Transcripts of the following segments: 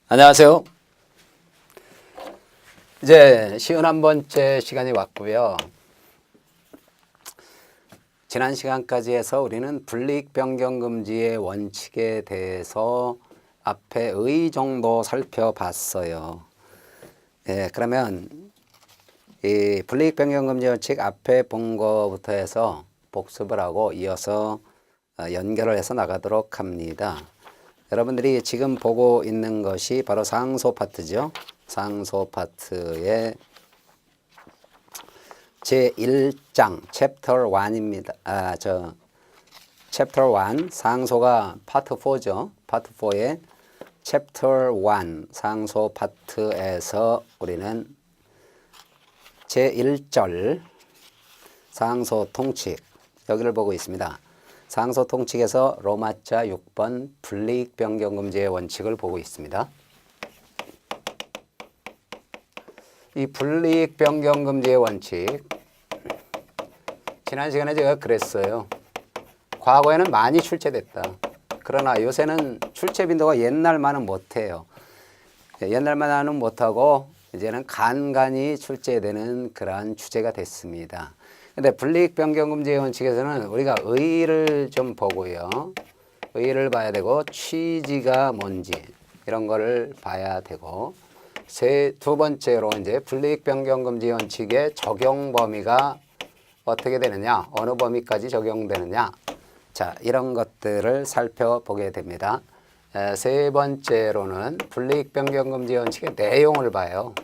안녕하세요. 이제 51번째 시간이 왔고요. 지난 시간까지 해서 우리는 불이익 변경 금지의 원칙에 대해서 앞에 의 정도 살펴봤어요. 그러면 이 불이익 변경 금지 원칙 앞에 본 거부터 해서 복습을 하고 이어서 연결을 해서 나가도록 합니다. 여러분들이 지금 보고 있는 것이 바로 상소 파트죠. 상소 파트의 제1장 챕터 1입니다. 챕터 1 상소가 파트 4죠. 파트 4의 챕터 1 상소 파트에서 우리는 제1절 상소 통칙 여기를 보고 있습니다. 상소 통칙에서 로마자 6번 불이익 변경 금지의 원칙을 보고 있습니다. 이 불이익 변경 금지의 원칙 지난 시간에 제가 그랬어요. 과거에는 많이 출제됐다. 그러나 요새는 출제 빈도가 옛날만은 못해요. 옛날만은 못하고 이제는 간간히 출제되는 그러한 주제가 됐습니다. 근데 불이익 변경 금지의 원칙에서는 우리가 의의를 좀 보고요. 의의를 봐야 되고 취지가 뭔지 이런 거를 봐야 되고 두 번째로 이제 불이익 변경 금지 원칙의 적용 범위가 어떻게 되느냐, 어느 범위까지 적용되느냐, 자 이런 것들을 살펴보게 됩니다. 세 번째로는 불이익 변경 금지 원칙의 내용을 봐요.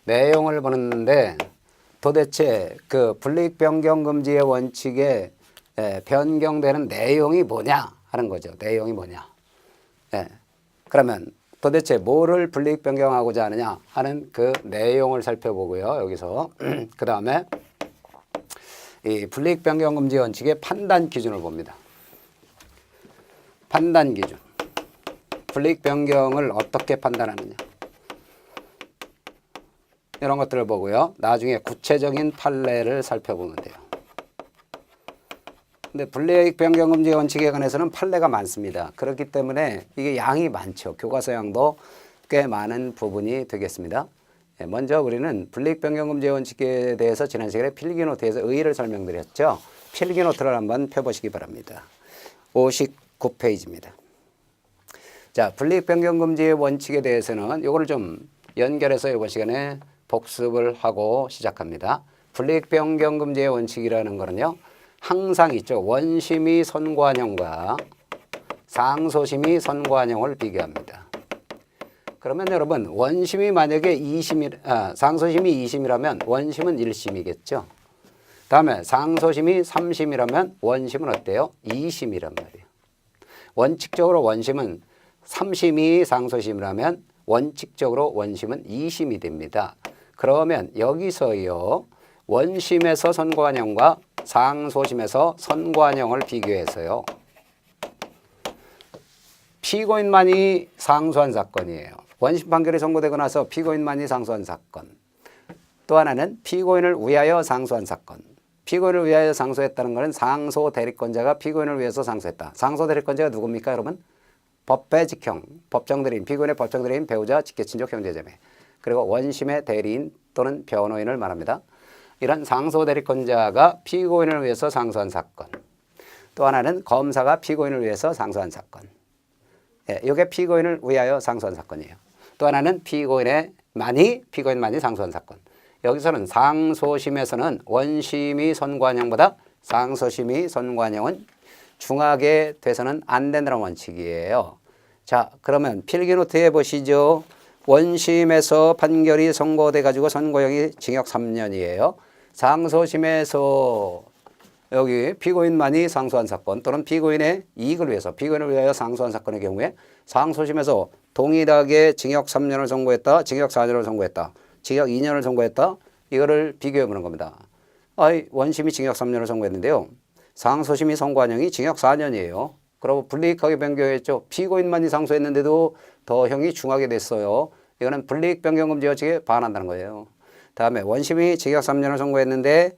내용을 보는데 도대체 그 불이익 변경 금지의 원칙에 변경되는 내용이 뭐냐 하는 거죠. 내용이 뭐냐. 그러면 도대체 뭐를 불이익 변경하고자 하느냐 하는 그 내용을 살펴보고요. 여기서 그 다음에 이 불이익 변경 금지 원칙의 판단 기준을 봅니다. 판단 기준. 불이익 변경을 어떻게 판단하느냐. 이런 것들을 보고요. 나중에 구체적인 판례를 살펴보면 돼요. 근데 불이익 변경 금지 원칙에 관해서는 판례가 많습니다. 그렇기 때문에 이게 양이 많죠. 교과서 양도 꽤 많은 부분이 되겠습니다. 먼저 우리는 불이익 변경 금지 원칙에 대해서 지난 시간에 필기노트에서 의의를 설명드렸죠. 필기노트를 한번 펴보시기 바랍니다. 59페이지입니다. 자, 불이익 변경 금지의 원칙에 대해서는 이거를 좀 연결해서 이번 시간에 복습을 하고 시작합니다. 불이익 변경 금지의 원칙이라는 거는요. 항상 있죠. 원심의 선고한형과 상소심의 선고한형을 비교합니다. 그러면 여러분 원심이 만약에 상소심이 2심이라면 원심은 1심이겠죠. 다음에 상소심이 3심이라면 원심은 어때요? 2심이란 말이에요. 원칙적으로 원심은 3심이 상소심이라면 원칙적으로 원심은 2심이 됩니다. 그러면 여기서요. 원심에서 선고한형과 상소심에서 선고한형을 비교해서요. 피고인만이 상소한 사건이에요. 원심 판결이 선고되고 나서 피고인만이 상소한 사건. 또 하나는 피고인을 위하여 상소한 사건. 피고인을 위하여 상소했다는 것은 상소 대리권자가 피고인을 위해서 상소했다. 상소 대리권자가 누굽니까 여러분? 법배 직형, 법정대리인, 피고인의 법정대리인, 배우자, 직계친족, 형제자매. 그리고 원심의 대리인 또는 변호인을 말합니다. 이런 상소 대리권자가 피고인을 위해서 상소한 사건. 또 하나는 검사가 피고인을 위해서 상소한 사건. 이게 피고인을 위하여 상소한 사건이에요. 또 하나는 피고인만이 상소한 사건. 여기서는 상소심에서는 원심이 선고한형보다 상소심이 선고한형은 중하게 돼서는 안 된다는 원칙이에요. 자, 그러면 필기노트에 보시죠. 원심에서 판결이 선고돼 가지고 선고형이 징역 3년이에요. 상소심에서 여기 피고인만이 상소한 사건 또는 피고인의 이익을 위해서 피고인을 위하여 상소한 사건의 경우에 상소심에서 동일하게 징역 3년을 선고했다. 징역 4년을 선고했다. 징역 2년을 선고했다. 이거를 비교해 보는 겁니다. 원심이 징역 3년을 선고했는데요. 상소심이 선고한형이 징역 4년이에요. 그리고 불이익하게 변경했죠. 피고인만이 상소했는데도 더 형이 중하게 됐어요. 이거는 불이익 변경 금지 원칙에 반한다는 거예요. 다음에 원심이 징역 3년을 선고했는데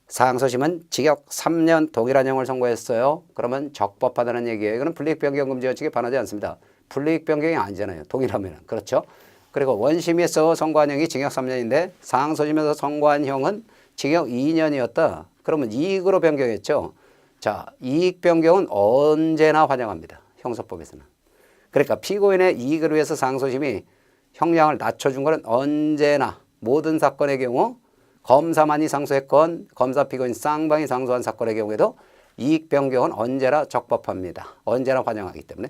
상소심은 징역 3년 동일한 형을 선고했어요. 그러면 적법하다는 얘기예요. 이거는 불이익 변경 금지 원칙에 반하지 않습니다. 불이익 변경이 아니잖아요. 동일하면. 그렇죠? 그리고 원심에서 선고한형이 징역 3년인데 상소심에서 선고한형은 징역 2년이었다. 그러면 이익으로 변경했죠. 자, 이익 변경은 언제나 환영합니다. 형사법에서는. 그러니까 피고인의 이익을 위해서 상소심이 형량을 낮춰준 것은 언제나 모든 사건의 경우 검사만이 상소했건 검사 피고인 쌍방이 상소한 사건의 경우에도 이익 변경은 언제나 적법합니다. 언제나 환영하기 때문에.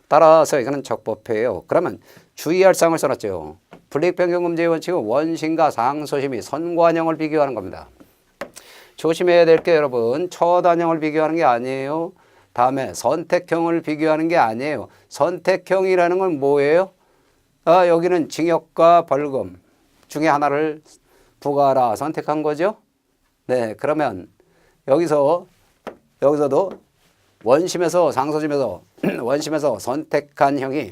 따라서 이거는 적법해요. 그러면 주의할 사항을 써놨죠. 불이익 변경 금지의 원칙은 원심과 상소심이 선고한형을 비교하는 겁니다. 조심해야 될 게 여러분 처단형을 비교하는 게 아니에요. 다음에 선택형을 비교하는 게 아니에요. 선택형이라는 건 뭐예요? 여기는 징역과 벌금 중에 하나를 부과하라 선택한 거죠. 네, 그러면 여기서도 원심에서 상소심에서 원심에서 선택한 형이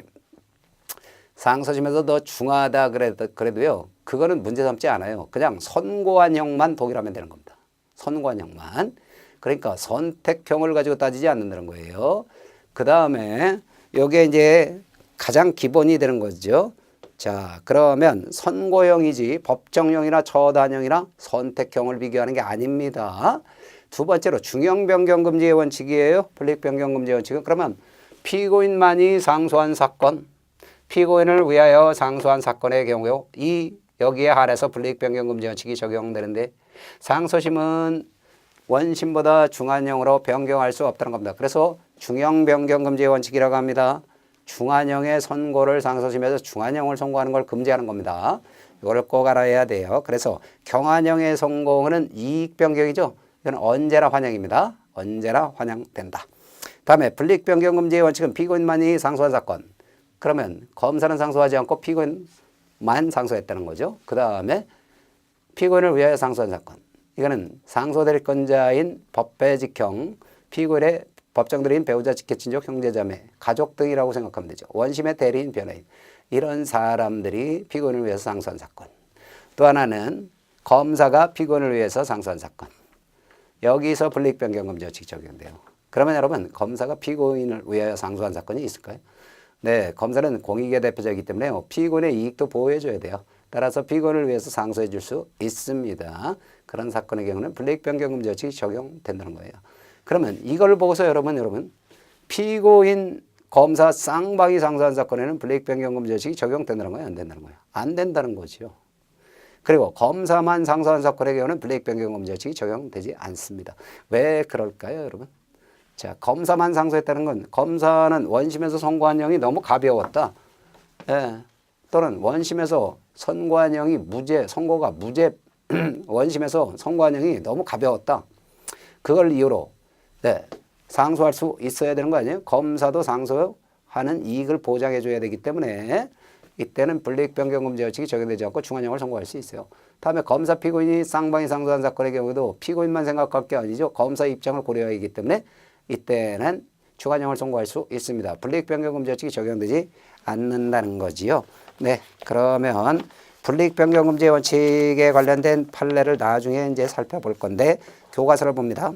상소심에서 더 중하다 그래도요. 그거는 문제 삼지 않아요. 그냥 선고한 형만 동일하면 되는 겁니다. 선고한 형만. 그러니까 선택형을 가지고 따지지 않는다는 거예요. 그 다음에 이게 이제 가장 기본이 되는 거죠. 자, 그러면 선고형이지 법정형이나 처단형이나 선택형을 비교하는 게 아닙니다. 두 번째로 중형변경금지의 원칙이에요. 불이익변경금지의 원칙은 그러면 피고인만이 상소한 사건, 피고인을 위하여 상소한 사건의 경우 여기에 한해서 불이익변경금지 원칙이 적용되는데 상소심은 원심보다 중한형으로 변경할 수 없다는 겁니다. 그래서 중형변경금지의 원칙이라고 합니다. 중한형의 선고를 상소심에서 중한형을 선고하는 걸 금지하는 겁니다. 이걸 꼭 알아야 돼요. 그래서 경한형의 선고는 이익 변경이죠. 이건 언제나 환영입니다. 언제나 환영된다. 다음에 불이익 변경 금지의 원칙은 피고인만이 상소한 사건. 그러면 검사는 상소하지 않고 피고인만 상소했다는 거죠. 그 다음에 피고인을 위하여 상소한 사건. 이거는 상소될 건자인 법배직형, 피고인의 법정들인 배우자, 직계친족, 형제자매, 가족 등이라고 생각하면 되죠. 원심의 대리인, 변호인. 이런 사람들이 피고인을 위해서 상소한 사건. 또 하나는 검사가 피고인을 위해서 상소한 사건. 여기서 불이익 변경 금지 원칙이 적용돼요. 그러면 여러분 검사가 피고인을 위하여 상소한 사건이 있을까요? 네, 검사는 공익의 대표자이기 때문에 피고인의 이익도 보호해줘야 돼요. 따라서 피고인을 위해서 상소해 줄 수 있습니다. 그런 사건의 경우는 불이익 변경 금지 원칙이 적용된다는 거예요. 그러면 이걸 보고서 여러분 피고인 검사 쌍방이 상소한 사건에는 불이익 변경 금지 원칙이 적용된다는 거예요? 안 된다는 거예요? 안 된다는 거죠. 그리고 검사만 상소한 사건의 경우는 불이익 변경 금지 원칙이 적용되지 않습니다. 왜 그럴까요, 여러분? 자, 검사만 상소했다는 건 검사는 원심에서 선고한형이 너무 가벼웠다. 예. 또는 원심에서 선고한형이 선고가 무죄, 원심에서 선고한형이 너무 가벼웠다. 그걸 이유로 네, 상소할 수 있어야 되는 거 아니에요? 검사도 상소하는 이익을 보장해 줘야 되기 때문에 이때는 불이익 변경 금지 원칙이 적용되지 않고 중한형을 선고할 수 있어요. 다음에 검사 피고인이 쌍방이 상소한 사건의 경우도 피고인만 생각할 게 아니죠. 검사 입장을 고려해야 하기 때문에 이때는 중한형을 선고할 수 있습니다. 불이익 변경 금지 원칙이 적용되지 않는다는 거지요. 네, 그러면 불이익 변경 금지 원칙에 관련된 판례를 나중에 이제 살펴볼 건데 교과서를 봅니다.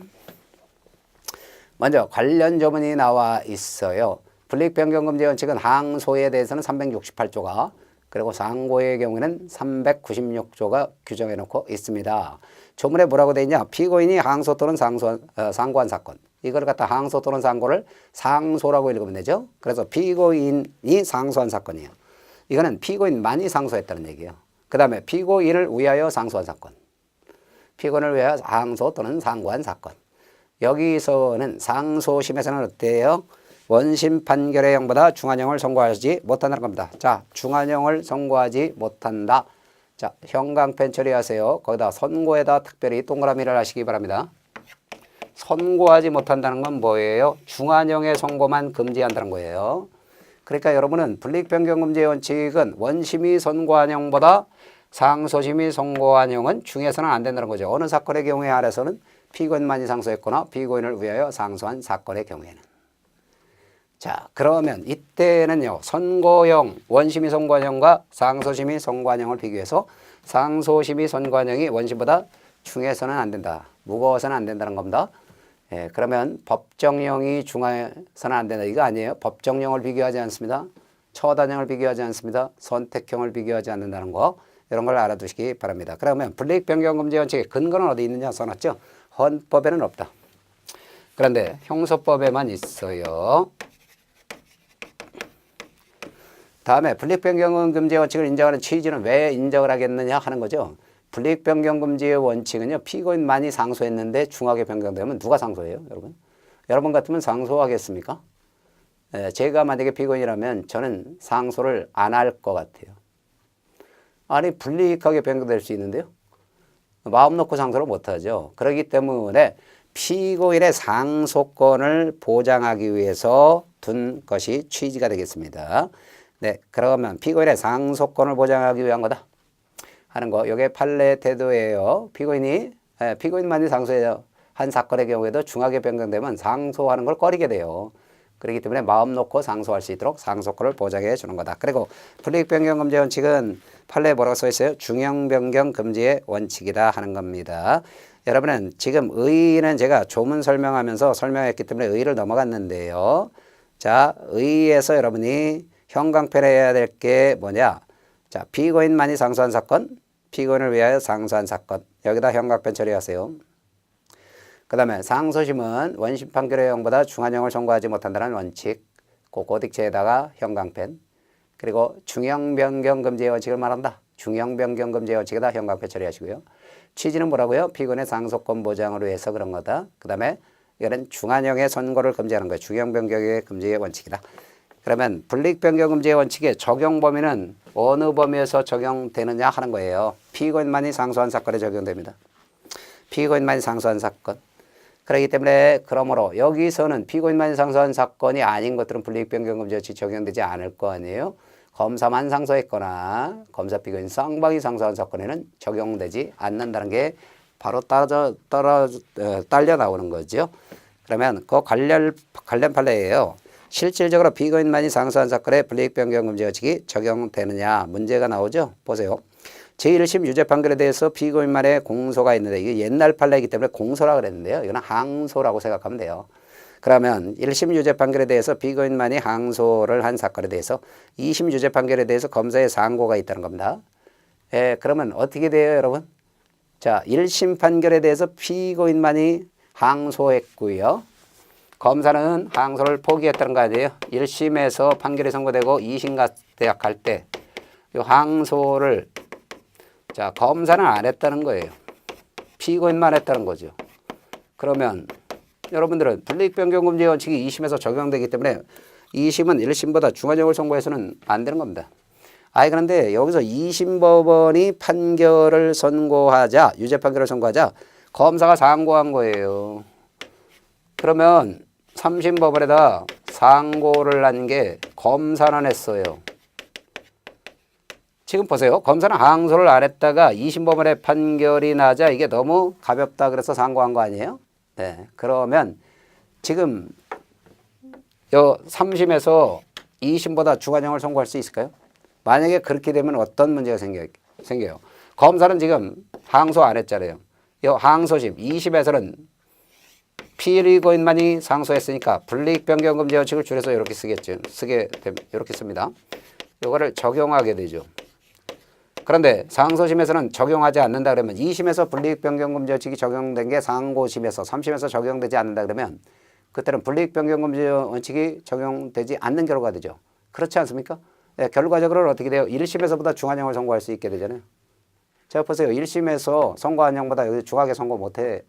먼저 관련 조문이 나와 있어요. 불이익 변경 금지 원칙은 항소에 대해서는 368조가 그리고 상고의 경우에는 396조가 규정해 놓고 있습니다. 조문에 뭐라고 되어 있냐? 피고인이 항소 또는 상고한 사건. 이걸 갖다 항소 또는 상고를 상소라고 읽으면 되죠. 그래서 피고인이 상소한 사건이에요. 이거는 피고인만이 상소했다는 얘기예요. 그 다음에 피고인을 위하여 상소한 사건. 피고인을 위하여 항소 또는 상고한 사건. 여기서는 상소심에서는 어때요? 원심 판결의 형보다 중한형을 선고하지 못한다는 겁니다. 자, 중한형을 선고하지 못한다. 자, 형광펜 처리하세요. 거기다 선고에다 특별히 동그라미를 하시기 바랍니다. 선고하지 못한다는 건 뭐예요? 중한형의 선고만 금지한다는 거예요. 그러니까 여러분은 불이익 변경 금지의 원칙은 원심이 선고한 형보다 상소심이 선고한 형은 중해서는 안 된다는 거죠. 어느 사건의 경우에 한해서는 피고인만이 상소했거나 피고인을 위하여 상소한 사건의 경우에는. 자, 그러면 이때는요. 선고형, 원심이 선고한 형과 상소심이 선고한 형을 비교해서 상소심이 선고한 형이 원심보다 중해서는 안 된다. 무거워서는 안 된다는 겁니다. 예, 그러면 법정형이 중해서는 안 된다. 이거 아니에요. 법정형을 비교하지 않습니다. 처단형을 비교하지 않습니다. 선택형을 비교하지 않는다는 거 이런 걸 알아두시기 바랍니다. 그러면 불이익변경금지 원칙의 근거는 어디 있느냐 써놨죠. 헌법에는 없다. 그런데 형소법에만 있어요. 다음에 불이익변경금지의 원칙을 인정하는 취지는 왜 인정을 하겠느냐 하는 거죠. 불이익변경금지의 원칙은요. 피고인만이 상소했는데 중하게 변경되면 누가 상소해요? 여러분? 여러분 같으면 상소하겠습니까? 제가 만약에 피고인이라면 저는 상소를 안 할 것 같아요. 아니 불이익하게 변경될 수 있는데요. 마음 놓고 상소를 못하죠. 그렇기 때문에 피고인의 상소권을 보장하기 위해서 둔 것이 취지가 되겠습니다. 네, 그러면 피고인의 상소권을 보장하기 위한 거다 하는 거. 이게 판례 태도예요. 피고인만이 상소해요. 한 사건의 경우에도 중하게 변경되면 상소하는 걸 꺼리게 돼요. 그렇기 때문에 마음 놓고 상소할 수 있도록 상소권을 보장해 주는 거다. 그리고 불이익변경금지 원칙은 판례에 뭐라고 써 있어요? 중형변경 금지의 원칙이다 하는 겁니다. 여러분은 지금 의의는 제가 조문 설명하면서 설명했기 때문에 의의를 넘어갔는데요. 자, 의의에서 여러분이 형광펜해야 될 게 뭐냐? 자, 피고인만이 상소한 사건, 피고인을 위하여 상소한 사건. 여기다 형광펜 처리하세요. 그 다음에 상소심은 원심 판결의 형보다 중한형을 선고하지 못한다는 원칙. 고딕체에다가 형광펜. 그리고 중형변경금지의 원칙을 말한다. 중형변경금지의 원칙에다 형광펜 처리하시고요. 취지는 뭐라고요? 피고인의 상소권 보장을 위해서 그런 거다. 그 다음에 이거는 중한형의 선고를 금지하는 거예요. 중형변경의 금지의 원칙이다. 그러면 불이익변경금지의 원칙의 적용 범위는 어느 범위에서 적용되느냐 하는 거예요. 피고인만이 상소한 사건에 적용됩니다. 피고인만이 상소한 사건. 그렇기 때문에 그러므로 여기서는 피고인만이 상소한 사건이 아닌 것들은 불이익변경금지 원칙이 적용되지 않을 거 아니에요. 검사만 상소했거나 검사 피고인 쌍방이 상소한 사건에는 적용되지 않는다는 게 바로 딸려 나오는 거죠. 그러면 그 관련 판례예요. 실질적으로 피고인만이 상소한 사건에 불이익변경금지 원칙이 적용되느냐 문제가 나오죠. 보세요. 제1심 유죄 판결에 대해서 피고인만의 공소가 있는데 이게 옛날 판례이기 때문에 공소라 그랬는데요. 이거는 항소라고 생각하면 돼요. 그러면 1심 유죄 판결에 대해서 피고인만이 항소를 한 사건에 대해서 2심 유죄 판결에 대해서 검사의 상고가 있다는 겁니다. 그러면 어떻게 돼요, 여러분? 자, 1심 판결에 대해서 피고인만이 항소했고요. 검사는 항소를 포기했다는 거 아니에요? 1심에서 판결이 선고되고 2심 갈 때 이 항소를 자, 검사는 안 했다는 거예요. 피고인만 했다는 거죠. 그러면 여러분들은 불이익변경금지 원칙이 2심에서 적용되기 때문에 2심은 1심보다 중한형을 선고해서는 안 되는 겁니다. 그런데 여기서 2심 법원이 판결을 선고하자, 유죄 판결을 선고하자 검사가 상고한 거예요. 그러면 3심 법원에다 상고를 한 게 검사는 했어요. 지금 보세요. 검사는 항소를 안 했다가 2심 법원의 판결이 나자 이게 너무 가볍다 그래서 상고한 거 아니에요? 네. 그러면 지금 요 3심에서 2심보다 중한형을 선고할 수 있을까요? 만약에 그렇게 되면 어떤 문제가 생겨요? 검사는 지금 항소 안 했잖아요. 요 항소심 2심에서는 피고인만이 상소했으니까 불이익변경금지 원칙을 줄여서 이렇게 이렇게 씁니다. 요거를 적용하게 되죠. 그런데 상소심에서는 적용하지 않는다 그러면 2심에서 불이익변경금지 원칙이 적용된 게 상고심에서 3심에서 적용되지 않는다 그러면 그때는 불이익변경금지 원칙이 적용되지 않는 결과가 되죠. 그렇지 않습니까? 결과적으로 어떻게 돼요? 1심에서보다 중한형을 선고할 수 있게 되잖아요. 자, 보세요. 1심에서 선고한 형보다 중하게 선고 못해.